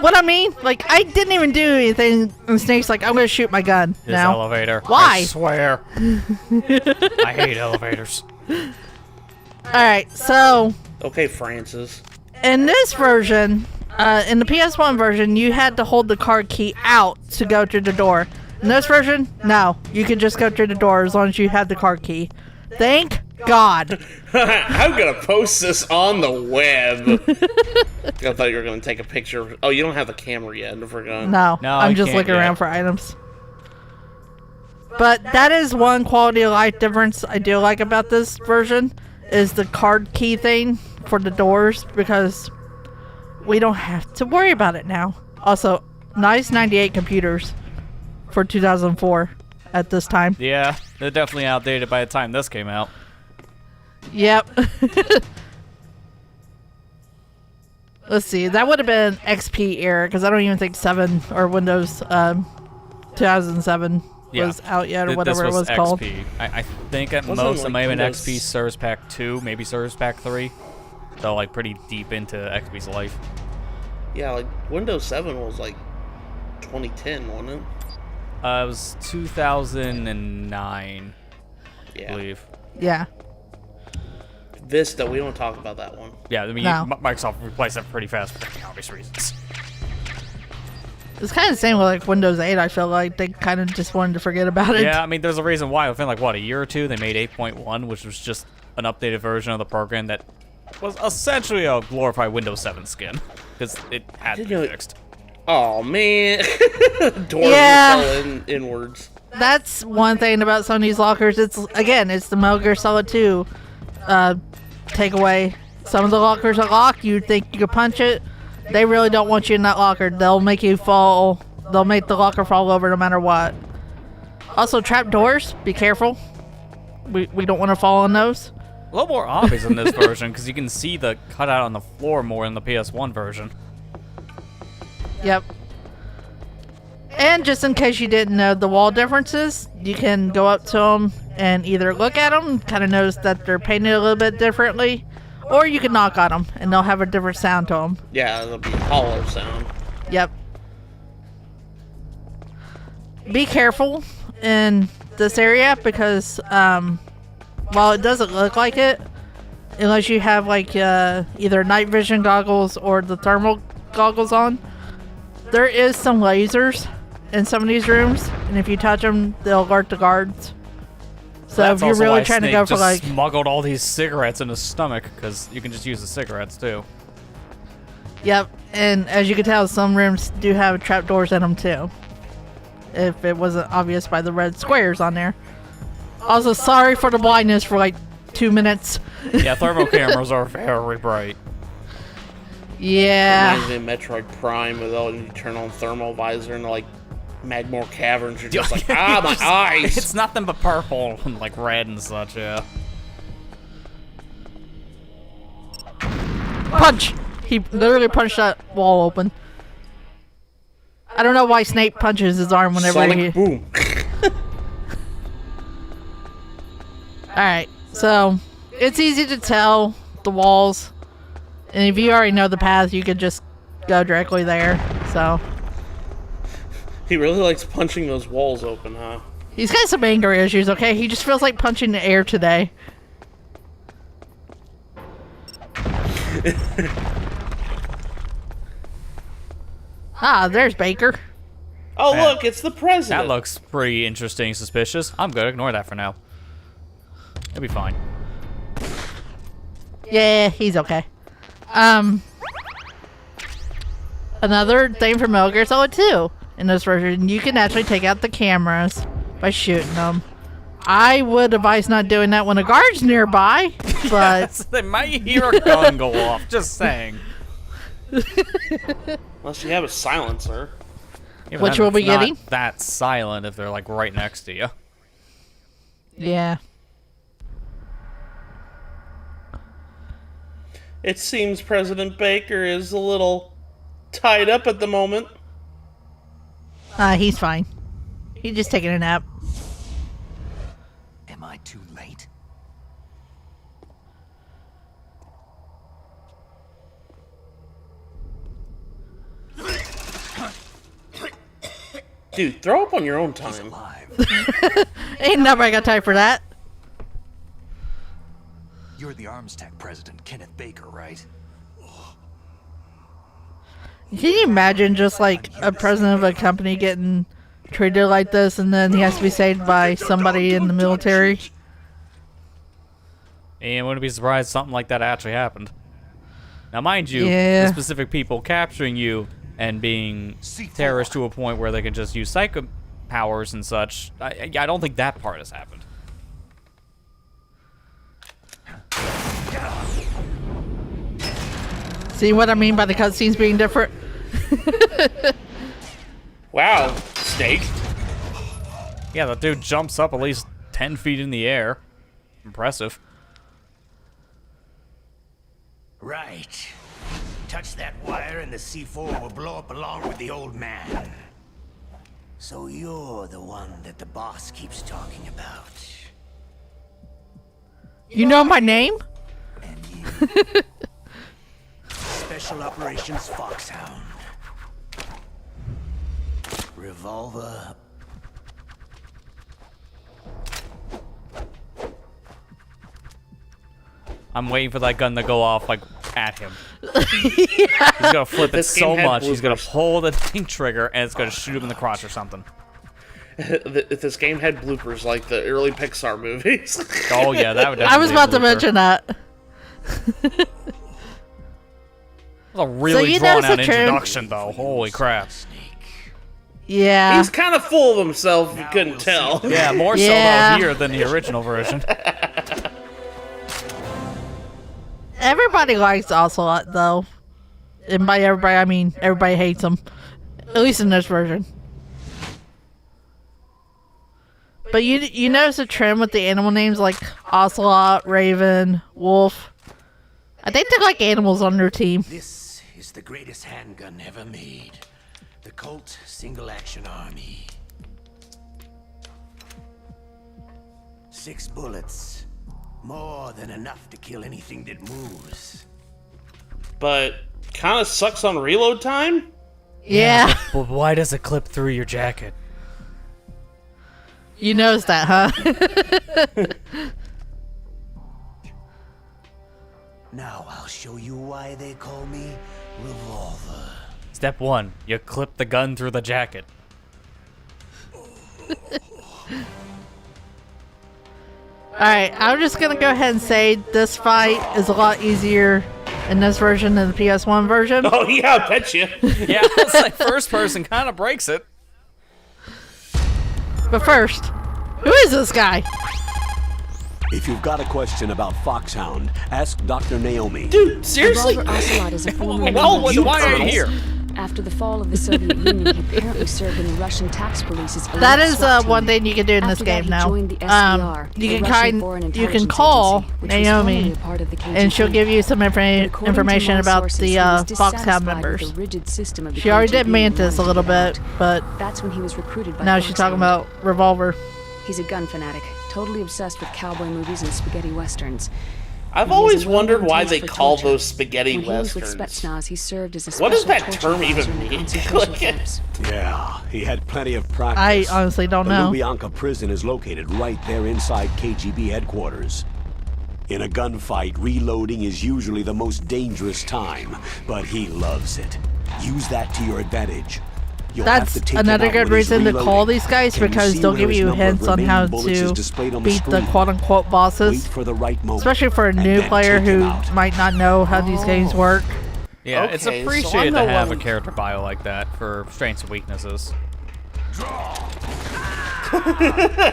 what I mean? Like, I didn't even do anything, and Snake's like, I'm gonna shoot my gun This now. elevator. Why? I swear. I hate elevators. Alright, so... Okay, Francis. In this version, in the PS1 version, you had to hold the card key out to go through the door. In this version, no. You can just go through the door as long as you have the card key. Thank God. I'm gonna post this on the web. I thought you were gonna take a picture. Oh, you don't have the camera yet. I forgot. No, I'm just looking around for items. But that is one quality of life difference I do like about this version, is the card key thing for the doors, because we don't have to worry about it now. Also, nice 98 computers for 2004 at this time. Yeah, they're definitely outdated by the time this came out. Yep. Let's see, that would have been XP era, because I don't even think 7 or Windows 2007 was out yet, or whatever it was XP. called. I think at most it might have been XP Service Pack 2, maybe Service Pack 3. So, like, pretty deep into XP's life. Yeah, like, Windows 7 was, like, 2010, wasn't it? It was 2009, I believe. Yeah. Vista, we don't talk about that one. Yeah, I mean, No. Microsoft replaced that pretty fast for obvious reasons. It's kind of the same with like Windows 8. I feel like they kind of just wanted to forget about it. Yeah, I mean, there's a reason why. Within like, what, a year or two, they made 8.1, which was just an updated version of the program that was essentially a glorified Windows 7 skin, because it had to be fixed. Oh, man. Doors Yeah. fell inwards. That's one thing about Sony's lockers. It's the Metal Gear Solid 2 takeaway. Some of the lockers are locked. You think you could punch it. They really don't want you in that locker. They'll make you fall. They'll make the locker fall over no matter what. Also, trap doors. Be careful. We don't want to fall on those. A little more obvious in this version, because you can see the cutout on the floor more in the PS1 version. Yep. And just in case you didn't know the wall differences, you can go up to them and either look at them, kind of notice that they're painted a little bit differently, or you can knock on them and they'll have a different sound to them. Yeah, it'll be a hollow sound. Yep. Be careful in this area, because while it doesn't look like it, unless you have like either night vision goggles or the thermal goggles on, there is some lasers in some of these rooms, and if you touch them, they'll alert the guards. So That's if you're also really why trying to Snake go for just like smuggled all these cigarettes in his stomach, because you can just use the cigarettes too. Yep, and as you can tell, some rooms do have trapdoors in them too, if it wasn't obvious by the red squares on there. Also, sorry for the blindness for like 2 minutes. Yeah, thermal cameras are very bright. Yeah. Reminds me of Metroid Prime, with all you turn on thermal visor and like Magmore Caverns, you're just like, my eyes! It's nothing but purple and like red and such, yeah. Punch! He literally punched that wall open. I don't know why Snake punches his arm whenever Sonic boom. Alright, so it's easy to tell the walls. And if you already know the path, you could just go directly there. So He really likes punching those walls open, huh? he's got some anger issues, okay? He just feels like punching the air today. Ah, there's Baker. Oh, Man. look, it's the president. That looks pretty interesting, suspicious. I'm good, ignore that for now. It'll be fine. Yeah, he's okay. Another thing from Metal Gear Solid 2 in this version, you can actually take out the cameras by shooting them. I would advise not doing that when a guard's nearby, but Yes, they might hear a gun go off, just saying. Unless you have a silencer. Even Which then, we'll be it's not getting. that silent if they're like right next to you. yeah. It seems President Baker is a little tied up at the moment. He's fine. He's just taking a nap. Am I too late? Dude, throw up on your own time. Ain't nobody got time for that. You're the ArmsTech president, Kenneth Baker, right? Can you imagine just like a president of a company getting treated like this and then he has to be saved by somebody in the military? And wouldn't be surprised something like that actually happened. Now, mind you, Yeah. the specific people capturing you and being terrorists to a point where they can just use psycho powers and such, I don't think that part has happened. See what I mean by the cutscenes being different? Wow, Snake. Yeah, the dude jumps up at least 10 feet in the air. Impressive. Right. Touch that wire and the C4 will blow up along with the old man. So you're the one that the boss keeps talking about. You know my name? And you. Special Operations Foxhound. Revolver. I'm waiting for that gun to go off, like, at him. He's gonna flip it This game so had much, he's gonna bloopers. pull the thing trigger, and it's gonna shoot him in the crotch or something. If this game had bloopers like the early Pixar movies. Oh, yeah, that would definitely I was be a about to blooper. mention that. It was a really you know drawn-out the trend- introduction, though. Holy crap. Yeah. He's kind of full of himself, if you couldn't tell. Yeah, more Yeah. so, though, here than the original version. Everybody likes Ocelot, though. And by everybody, I mean everybody hates him. At least in this version. But you notice a trend with the animal names like Ocelot, Raven, Wolf. I think they like animals on their team. This is the greatest handgun ever made. The Colt Single Action Army. 6 bullets. More than enough to kill anything that moves. But kind of sucks on reload time. Yeah. But why does it clip through your jacket? You noticed that, huh? Now I'll show you why they call me Revolver. Step 1, you clip the gun through the jacket. Alright, I'm just gonna go ahead and say this fight is a lot easier in this version than the PS1 version. Oh yeah, I bet you. Yeah, it's like first person kind of breaks it. But first, who is this guy? If you've got a question about Foxhound, ask Dr. Naomi. Dude, seriously? Revolver Ocelot is a former Well, member of why are you the here? After the fall of the Soviet Union, he apparently served in the Russian tax police's elite That is SWAT team. one thing you can do in this After that, game he now. joined the SVR, You the can Russian Foreign you can Intelligence call Agency, which was Naomi, formerly a part of the and she'll KGB. give you some But according to information my about sources, the he was Foxhound dissatisfied members. with the rigid system of the She already did KGB and Mantis a wanted little to get bit, out. but That's when he was recruited by now she's talking Foxhound. about Revolver. He's a gun fanatic, totally obsessed with cowboy movies and spaghetti westerns. I've And he has always a well-known wondered why taste they for call torture. those spaghetti When he was with westerns. Spetsnaz, he served as a What does special that torture term even advisor in the mean? concentration Like- camps. Yeah, he had plenty of I practice. honestly don't the know. Lubyanka prison is located right there inside KGB headquarters. In a gunfight, reloading is usually the most dangerous time, but he loves it. Use that to your advantage. You'll have That's to take him another out good when he's reason to call reloading. these guys Can you because see they'll where give his you number of hints on remaining how bullets is to displayed on the beat the screen? quote-unquote Wait bosses. for the right moment. Especially for a and new then player take him who out. might not know how these games work. Yeah, it's Okay, so appreciated I'm to the have a one- character bio like that for strengths and weaknesses.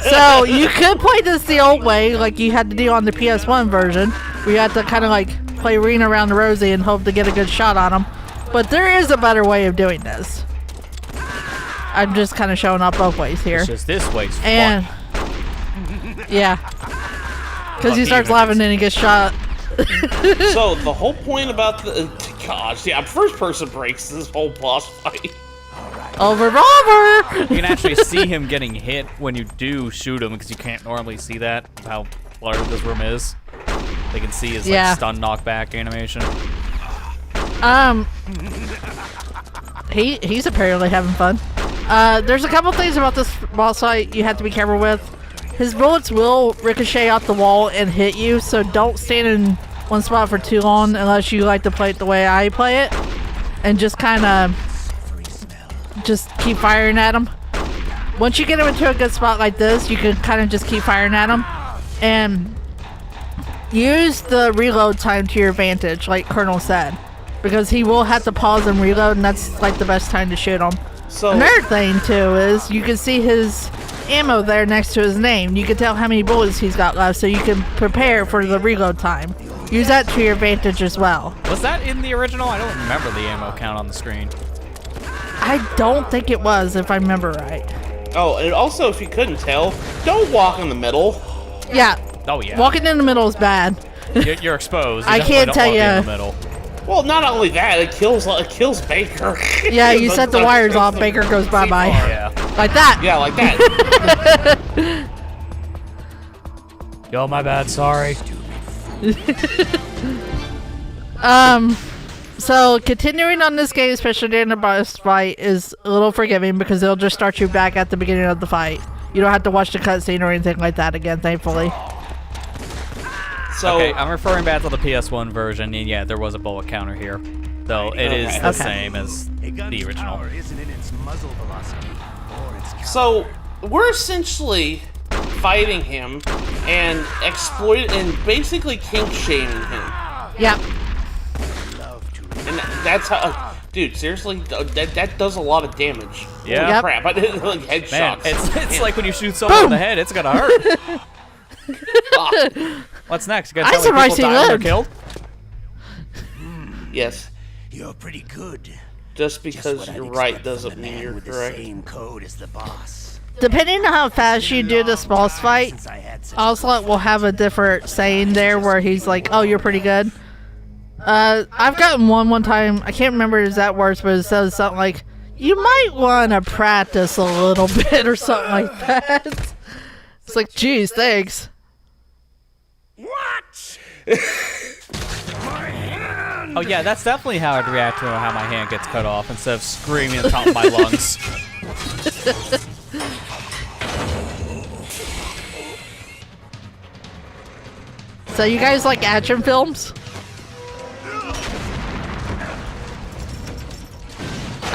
So you could play this the old way, like you had to do on the PS1 version, where you had to kind of like play Arena around the Rosie and hope to get a good shot on them. But there is a better way of doing this. I'm just kind of showing up both ways here. It's just this way's fun. And yeah, because he Lucky starts you laughing and he gets shot. So the whole point about the gosh, yeah, first person breaks this whole boss fight. Oh, Revolver! You can actually see him getting hit when you do shoot him because you can't normally see that, how blurred this room is. They can see his Yeah. like stun knockback animation. He's apparently having fun. There's a couple things about this boss fight you have to be careful with. His bullets will ricochet off the wall and hit you, so don't stand in one spot for too long unless you like to play it the way I play it. And just kind of just keep firing at him. Once you get him into a good spot like this, you can kind of just keep firing at him. And use the reload time to your advantage, like Colonel said. Because he will have to pause and reload, and that's like the best time to shoot him. So another thing too is you can see his ammo there next to his name. You can tell how many bullets he's got left, so you can prepare for the reload time. Use that to your advantage as well. Was that in the original? I don't remember the ammo count on the screen. I don't think it was, if I remember right. Oh, and also, if you couldn't tell, don't walk in the middle. Yeah. Oh yeah. Walking in the middle is bad. You're exposed. You I definitely can't don't tell walk you. in the middle. Well, not only that, it kills Baker. Yeah, you set the wires off, Baker goes bye-bye. Yeah. Like that. Yeah, like that. Yo, my bad. Sorry. So continuing on this game, especially during the boss fight, is a little forgiving because they'll just start you back at the beginning of the fight. You don't have to watch the cutscene or anything like that again, thankfully. So, Okay, I'm referring back to the PS1 version, and yeah, there was a bullet counter here. Though it is the same as the original. Isn't in its muzzle velocity or its so we're essentially fighting him and basically kink shaming him. Yep. And that's how, dude. Seriously, that does a lot of damage. Yeah. Holy Yep. crap! I didn't like headshots. Man, it's like when you shoot someone in the head, it's gonna hurt. What's next? You gonna tell me surprised people he die when lived. they're killed? Yes, You're pretty good. just Just because what I'd you're expect right from doesn't the mean man you're with correct. The same code as the boss. Depending on how fast you do this boss fight, Since I had such a Ocelot will have a different saying there where he's like, "Oh, you're pretty good." I've gotten one time. I can't remember his exact words, but it says something like, "You might want to practice a little bit," or something like that. It's like, geez, thanks. What? Oh yeah, that's definitely how I'd react to how my hand gets cut off instead of screaming at the top of my lungs. So you guys like action films?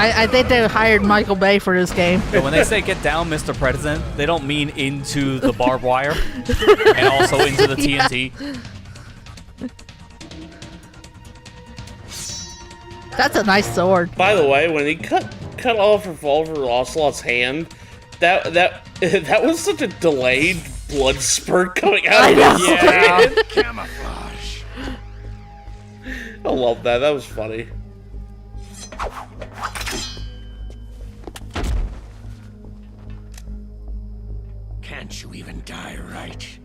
I think they hired Michael Bay for this game. But when they say "get down, Mr. President," they don't mean into the barbed wire and also into the TNT. That's a nice sword. By the way, when he cut off Revolver Ocelot's hand, that was such a delayed blood spurt coming out of his hand. Camouflage. I love that. That was funny. Can't you even die right?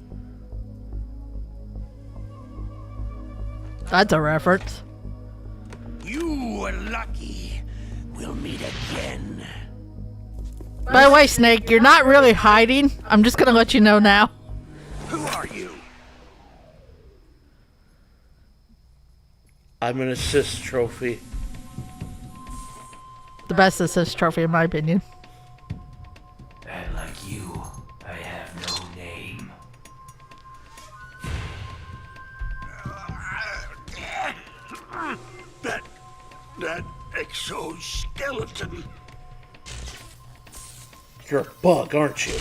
That's a reference. You were lucky. We'll meet again. By the way, Snake, you're not really hiding. I'm just gonna let you know now. Who are you? I'm an assist trophy. The best assist trophy, in my opinion. And like you, I have no name. That exoskeleton. You're a bug, aren't you?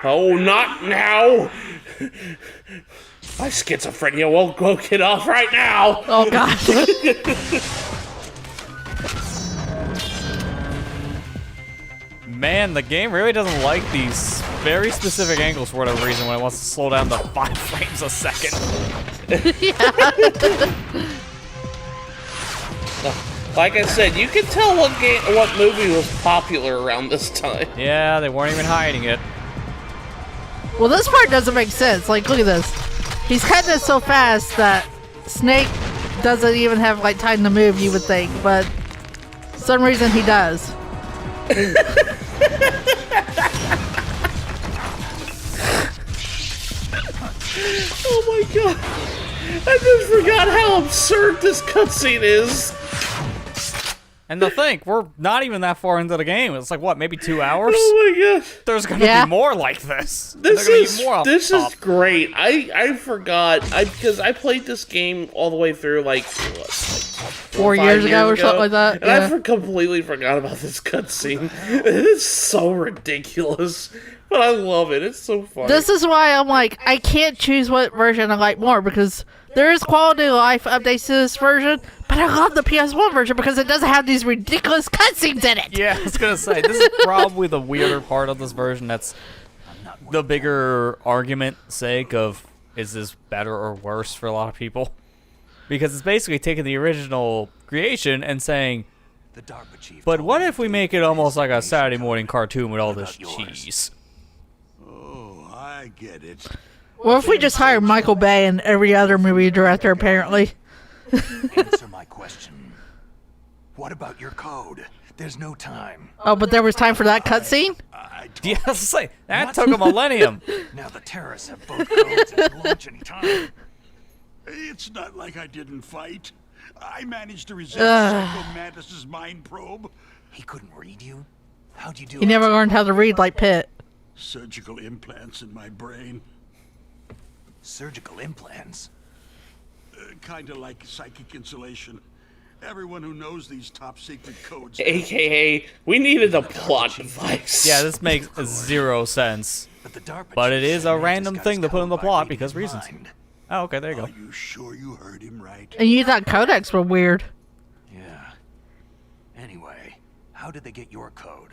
Oh, not now! My schizophrenia won't go get off right now! Oh god. Man, the game really doesn't like these very specific angles for whatever reason when it wants to slow down to 5 frames a second. Like I said, you can tell what movie was popular around this time. Yeah, they weren't even hiding it. Well, this part doesn't make sense. Like, look at this. He's cutting it so fast that Snake doesn't even have like time to move, you would think, but for some reason he does. Oh my god. I just forgot how absurd this cutscene is. And to think, we're not even that far into the game. It's like, what, maybe 2 hours? Oh my god. There's gonna be more like this. This There's gonna be more is great. I forgot because I played this game all the way through like 4 years ago or something like that. And I completely forgot about this cutscene. It's so ridiculous, but I love it. It's so funny. This is why I'm like, I can't choose what version I like more because there is quality of life updates to this version, but I love the PS1 version because it doesn't have these ridiculous cutscenes in it. Yeah, I was gonna say, this is probably the weirder part of this version. That's the bigger argument sake of, is this better or worse for a lot of people? Because it's basically taking the original creation and saying, but what if we make it almost like a Saturday morning cartoon with all this cheese? Oh, I get it. What if we just hire Michael Bay and every other movie director, apparently? Answer my question. What about your code? There's no time. Oh, but there was time for that cutscene? Yeah, I was say, that took a millennium. Now the terrorists have both codes and can launch any time. It's not like I didn't fight. I managed to resist Psycho Mantis's mind probe. He couldn't read you? How'd you do He it? never learned how to read like Pitt. Surgical implants in my brain. Surgical implants? Kinda like psychic insulation. Everyone who knows these top secret codes. AKA, we needed a plot device. Yeah, this makes 0 sense. But it is a random thing to put in the plot because reasons. Oh, okay, there you go. Are you sure you heard him right? And you thought codecs were weird. Yeah. Anyway, how did they get your code?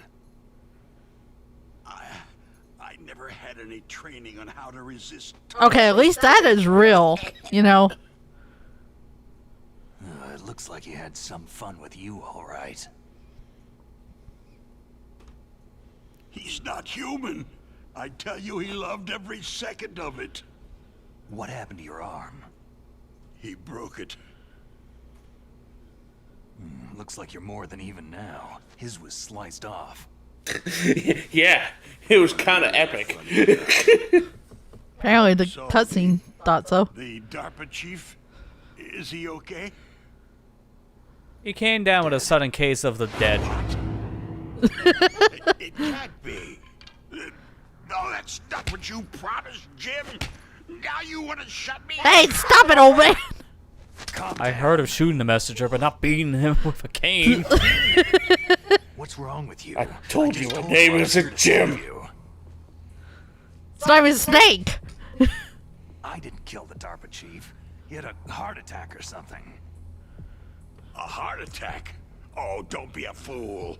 I never had any training on how to resist. Okay, at least that is real, you know. It looks like he had some fun with you, all right. He's not human. I tell you, he loved every second of it. What happened to your arm? He broke it. Looks like you're more than even now. His was sliced off. Yeah, it was kind of epic. Apparently the cutscene thought so. The DARPA chief, is he okay? He came down with a sudden case of the dead. It can't be. No, that's not what you promised, Jim. Now you want to shut me? Hey, stop it, old man! I heard of shooting the messenger, but not beating him with a cane. What's wrong with you? I told you my name isn't Jim. It's not even Snake! I didn't kill the DARPA chief. He had a heart attack or something. A heart attack? Oh, don't be a fool.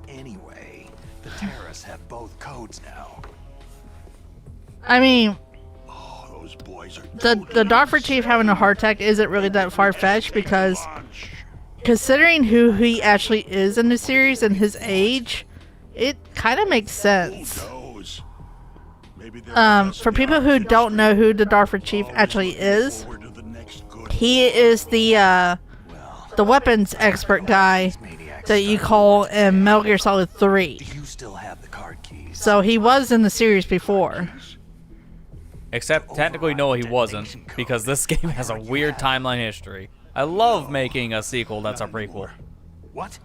Anyway, the terrorists have both codes now. I mean, Oh, those boys are the DARPA chief having a heart attack isn't really that far-fetched because considering who he actually is in the series and his age, it kind of makes sense. For people who don't know who the DARPA chief actually is, he is the weapons expert guy that you call in Metal Gear Solid 3. Do you still have the card keys? So he was in the series before. Except technically no, he wasn't, because this game has a weird timeline history. I love making a sequel that's a prequel. What?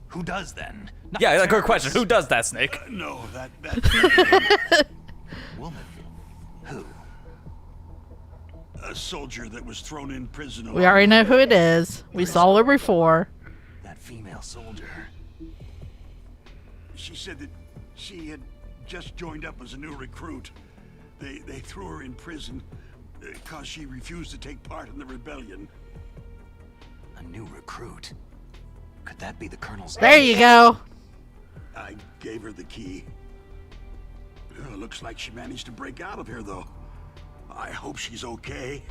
Who does then? Not Yeah, good terrorists. question. Who does that, Snake? No, that Woman. Who? a soldier that was thrown in prison. We already know who it is. We saw her before. That female soldier. She said that she had just joined up as a new recruit. They threw her in prison because she refused to take part in the rebellion. A new recruit. Could that be the colonel's? There you go. I gave her the key. Looks like she managed to break out of here, though. I hope she's okay.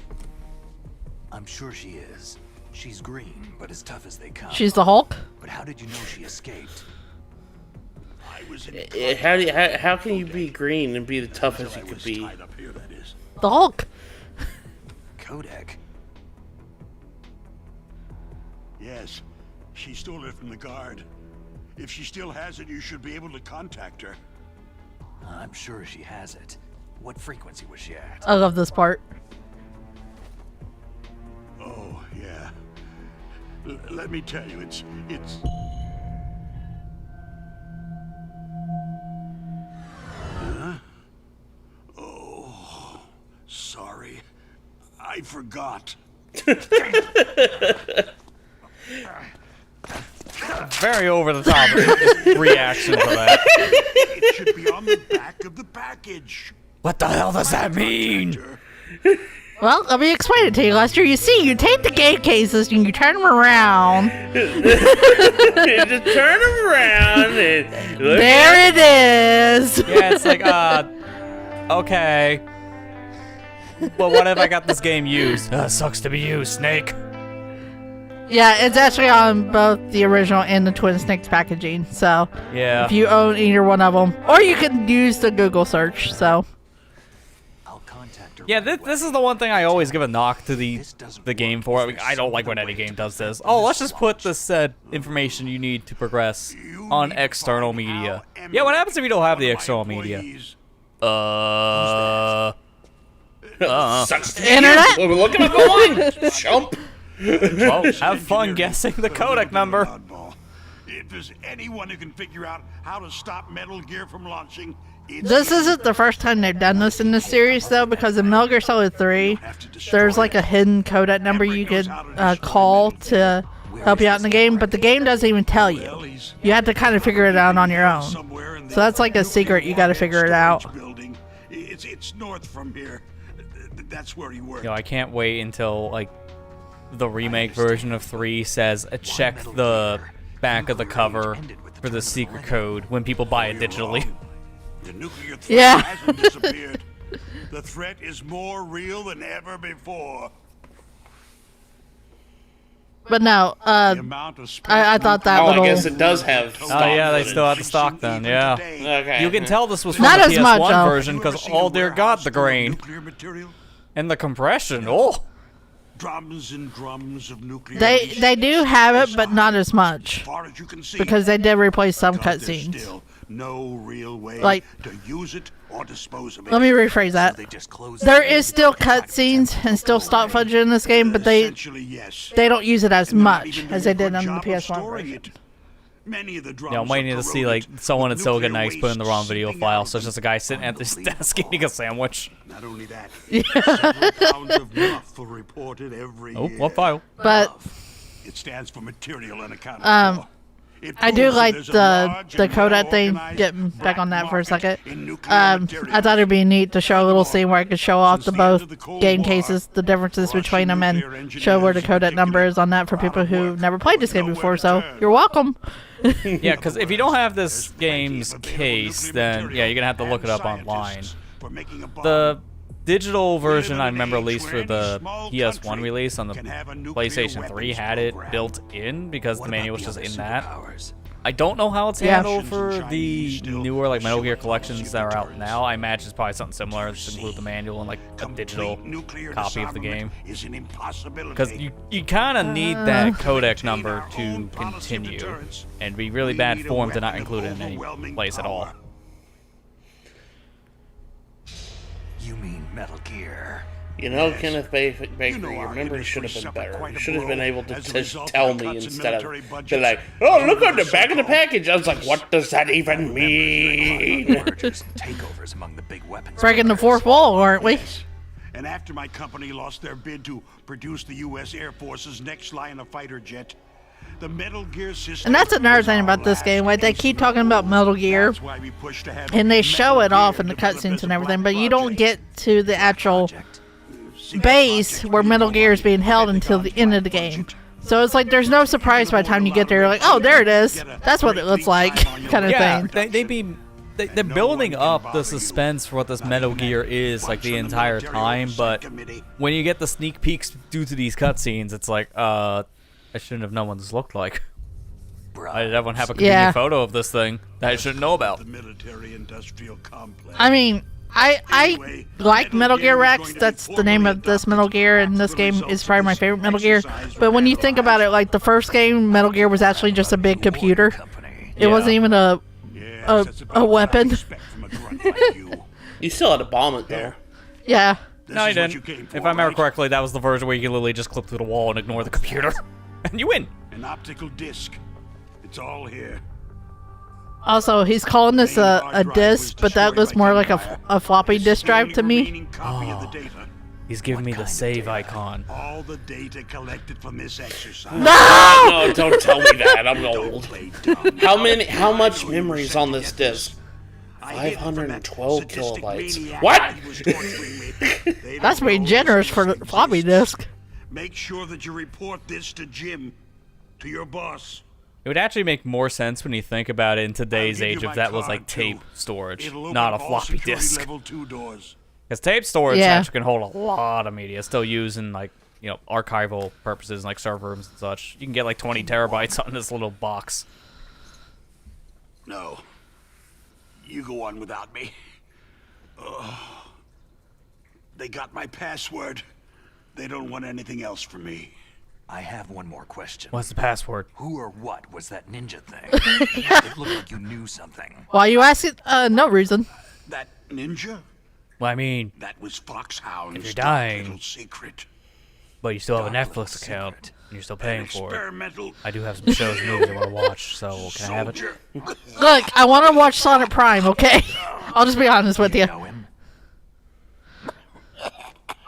I'm sure she is. She's green, but as tough as they come. She's the Hulk. But how did you know she escaped? I was in How can you be green and be the toughest you could be? tied up here, that is. The Hulk. Kodak. Yes, she stole it from the guard. If she still has it, you should be able to contact her. I'm sure she has it. What frequency was she at? I love this part. Oh, yeah. Let me tell you, it's... Huh? Oh, sorry. I forgot. Very over the top reaction for that. It should be on the back of the package. What the hell does that mean? Well, let me explain it to you, Lester. You see, you take the game cases and you turn them around. Just turn them around and look There it is. Yeah, it's like, okay. But what if I got this game used? Sucks to be you, Snake. Yeah, it's actually on both the original and the Twin Snakes packaging. So Yeah. if you own either one of them, or you can use the Google search. So I'll contact her. Yeah, right this away. is the one thing I always give a knock to the game for. I mean, I don't like when any game does this. Oh, let's just put the said information you need to progress on external media. Yeah, what happens if you don't have the external media? Sucks to be Internet? you. We're looking up online. Chump. Well, have fun guessing the codec number. Oddball. If there's anyone who can figure out how to stop Metal Gear from launching, it's this isn't the first time they've done this in this series, though, because in Metal Gear Solid 3, there's like a hidden codec number you could call to help you out in the game, but the game doesn't even tell you. You have to kind of figure it out on your own. somewhere in the So that's like a secret. You got to figure it out. building. It's north from here. That's where he worked. Yo, I can't wait until like the remake version of 3 says check the back of the cover for the secret code when people buy it digitally. The nuclear threat Yeah. hasn't disappeared. The threat is more real than ever before. But no, The amount of I thought that Oh, little... I guess it does have stock. Oh yeah, they footage. still have the stock then, yeah. Okay. You can tell this was from Not the as much, PS1 though. version because, oh dear god, the grain Nuclear material? and the compression, oh. Drums and drums of nuclear They do have it, but not as much. far as you can see, Because they did replace some because there's cutscenes. still no real way Like- to use it or dispose of it. Let me rephrase that. They just closed There it. is still cutscenes and still stock footage in this game, but they Essentially, yes. don't use it as And they're not much even as they doing a did good on the job of PS1 storing version. it. Many of the drums Yeah, I'm waiting are to see like corroded. someone at Nuclear Silicon Knights put in the wrong waste video seeping file, out so it's just a guy sitting at this desk eating a sandwich. Not only that, several pounds of muff are reported every Oh, year. what file? But It stands for material unaccounted for. It I do proves that like there's a the large the and codec thing. well-organized Getting back on that for a black second. market in nuclear materials. I thought it'd be neat to show a little scene where I could show off the Since the end both of the Cold game War, cases, the differences between them, and show where the codec number is on that for people who never played this game before. So you're welcome. Yeah, because if you don't have this game's case, then yeah, you're gonna have to look it up online. The digital version I remember released for the PS1 release on the PlayStation 3 had it built in because the manual was just in that. I don't know how it's Yeah. handled for the newer like Metal Gear collections that are out now. I imagine it's probably something similar, just include the manual and like a digital copy of the game. Because you kind of need that codec number to continue, and it'd be really bad form to not include it in any place at all. You mean Metal Gear? You know, Kenneth Baker, your memory should have been better. You should have been able to just tell me instead of be like, oh, look on the back of the package. I was like, what does that even mean? Mergers and takeovers among the big weapons. Breaking the fourth wall, aren't we? And after my company lost their bid to produce the U.S. Air Force's next line of fighter jet, the Metal Gear system. And that's another was thing our about this last game. Like they keep talking about Metal Gear, That's why we pushed to have and they show Metal it off Gear in the developed cutscenes as and a everything, black but you don't project. get to the actual base where Metal Gear is being held until the end of the game. So it's like there's no surprise by the time you get there. You're like, oh, there it is. That's what it looks like, kind of Yeah, thing. they're building up the suspense for what this Metal Gear is like the entire time, but when you get the sneak peeks due to these cutscenes, it's like, I shouldn't have known what this looked like. Why did everyone have a convenient Yeah. photo of this thing that I shouldn't know about? The military-industrial complex. I mean, I like Metal Gear Rex. That's the name of this Metal Gear, and this game is probably my favorite Metal Gear. But when you think about it, like the first game, Metal Gear was actually just a big computer. It wasn't even a a weapon. You still had to bomb it though. Yeah. No, you didn't. If I remember correctly, that was the version where you could literally just clip through the wall and ignore the computer. And you win. An optical disc. It's all here. Also, he's calling this a disc, but that looks more like a floppy disk drive to me. He's giving me the save icon. All the data collected from this exercise. No, don't tell me that. I'm old. How much memory is on this disc? 512 kilobytes. What? That's pretty generous for the floppy disk. Make sure that you report this to Jim, to your boss. It would actually make more sense when you think about it in today's age if that was like tape storage, not a floppy disk. Because tape storage actually can hold a lot of media. It's still used in like, archival purposes, like server rooms and such. You can get like 20 terabytes on this little box. No. You go on without me. They got my password. They don't want anything else from me. I have one more question. What's the password? Who or what was that ninja thing? It looked like you knew something. Why you asking? No reason. That ninja? Well, I mean, that was Foxhound's if you're dying, little secret. But you still have a Netflix account, and you're still paying for it. I do have some shows and movies I want to watch, so can I have it? Look, I want to watch Sonic Prime, okay? I'll just be honest with you.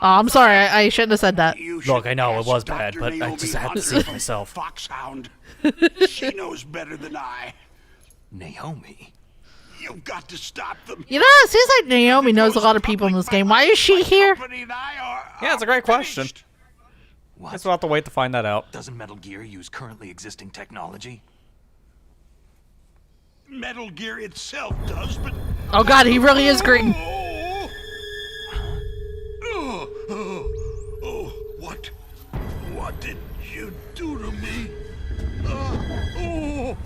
Oh, I'm sorry, I shouldn't have said that. Look, I know it was bad, but I just had to see it myself. Foxhound. She knows better than I. Naomi. You've got to stop them. You know, it seems like Naomi knows a lot of people in this game. Why is she here? Yeah, it's a great question. What? Guess we'll have to wait to find that out. Doesn't Metal Gear use currently existing technology? Metal Gear itself does, but... Oh god, he really is green. What? What did you do to me? No!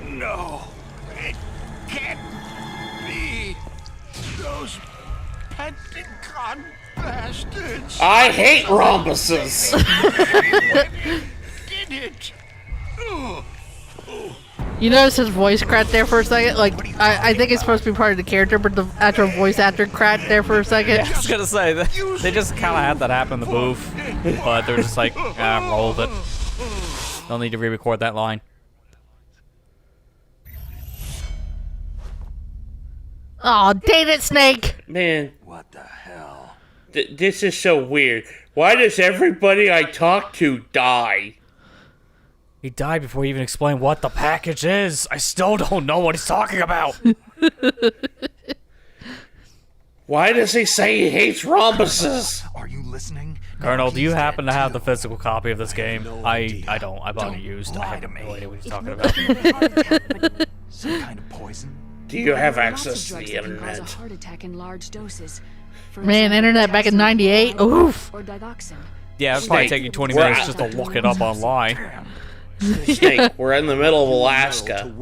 No! It can't be! Those Pentagon bastards! I hate rhombuses! Did it! You notice his voice cracked there for a second? Like, I think it's supposed to be part of the character, but the actual voice actor cracked there for a second. Yeah, I was gonna say, they just kind of had that happen in the booth, but they're just like, roll with it. They'll need to re-record that line. Aw, dang it, Snake! Man. What the hell? This is so weird. Why does everybody I talk to die? He died before he even explained what the package is. I still don't know what he's talking about. Why does he say he hates rhombuses? Are you listening? Colonel, do you happen to have the physical copy of this game? I don't. I bought it used. I have no idea what he's talking about. Some kind of poison? Do you have access to the internet? Man, internet back in '98. Oof. Yeah, it's probably taking 20 minutes just to look it up online. Snake, we're in the middle of Alaska.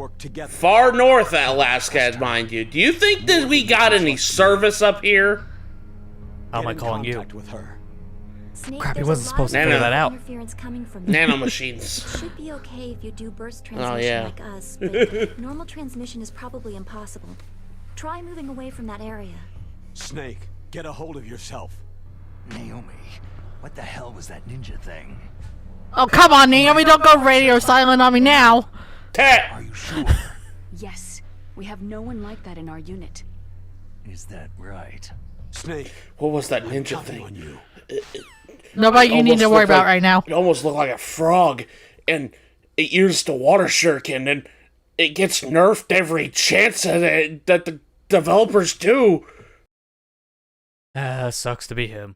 Far north of Alaska, mind you. Do you think that we got any service up here? How am I calling you? Snake, Crap, he wasn't supposed to figure that out. Nanomachines. Should be okay if you do burst transmission like us, but normal transmission is probably impossible. Try moving away from that area. Snake, get a hold of yourself. Naomi, what the hell was that ninja thing? Oh, come on, Naomi, don't go radio silent on me now. Tat! Are you sure? Yes, we have no one like that in our unit. Is that right? Snake, what was that ninja thing? Nobody you need to worry about right now. It almost looked like a frog, and it used a water shuriken, and it gets nerfed every chance that the developers do. Sucks to be him.